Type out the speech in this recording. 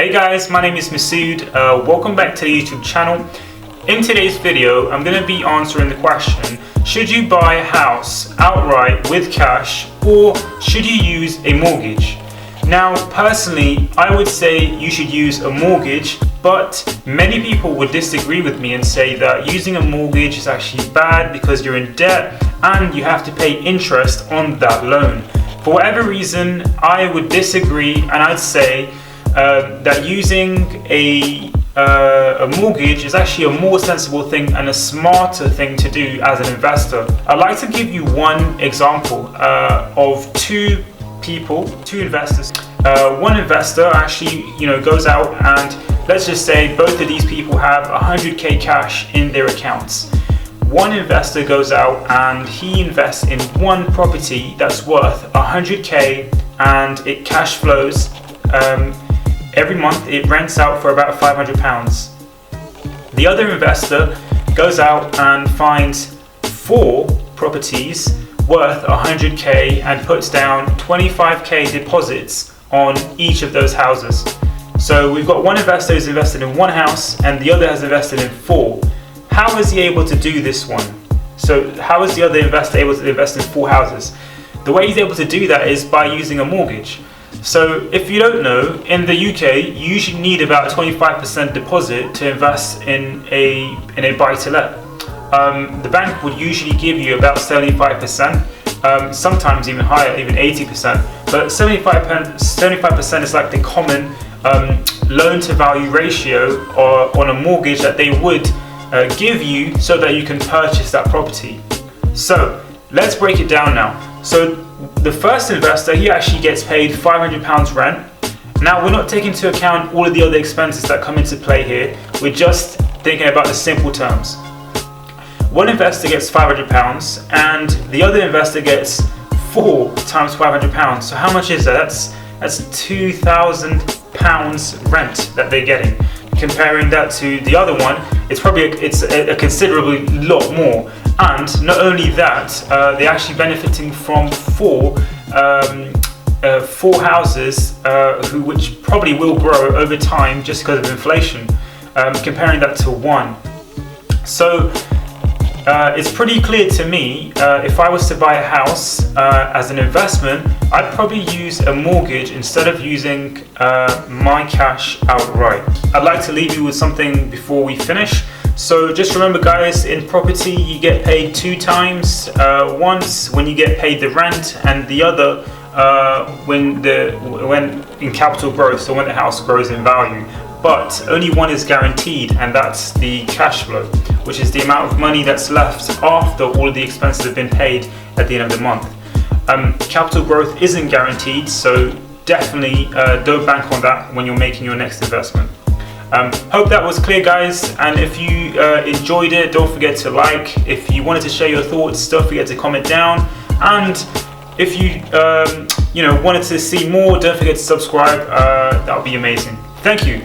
Hey guys, my name is Masud. Welcome back to the YouTube channel. In today's video, I'm going to be answering the question, should you buy a house outright with cash or should you use a mortgage? Now, personally, I would say you should use a mortgage, but many people would disagree with me and say that using a mortgage is actually bad because you're in debt and you have to pay interest on that loan. For whatever reason, I would disagree and I'd say that using a mortgage is actually a more sensible thing and a smarter thing to do as an investor. I'd like to give you one example of two investors. One investor actually, goes out and let's just say both of these people have 100k cash in their accounts. One investor goes out and he invests in one property that's worth 100k and it cash flows. Every month it rents out for about £500. The other investor goes out and finds 4 properties worth 100k and puts down 25k deposits on each of those houses. So we've got one investor who's invested in one house and the other has invested in 4. How is he able to do this one? So how is the other investor able to invest in 4 houses? The way he's able to do that is by using a mortgage. So if you don't know, in the UK, you usually need about 25% deposit to invest in a buy-to-let. The bank would usually give you about 75%, sometimes even higher, even 80%. But 75% is like the common loan-to-value ratio on a mortgage that they would give you so that you can purchase that property. So let's break it down now. So the first investor, he actually gets paid £500 rent. Now we're not taking into account all of the other expenses that come into play here. We're just thinking about the simple terms. One investor gets £500 and the other investor gets 4 times £500. So how much is that? That's £2,000 rent that they're getting. Comparing that to the other one, it's a considerably lot more. And not only that, they're actually benefiting from 4 houses, which probably will grow over time just because of inflation. Comparing that to 1, so it's pretty clear to me. If I was to buy a house as an investment, I'd probably use a mortgage instead of using my cash outright. I'd like to leave you with something before we finish. So just remember guys, in property you get paid 2 times, once when you get paid the rent and the other when in capital growth, so when the house grows in value. But only one is guaranteed, and that's the cash flow, which is the amount of money that's left after all of the expenses have been paid at the end of the month. Capital growth isn't guaranteed, so definitely don't bank on that when you're making your next investment. Hope that was clear guys, and if you enjoyed it, don't forget to like. If you wanted to share your thoughts, don't forget to comment down, and if you wanted to see more, don't forget to subscribe. That would be amazing. Thank you.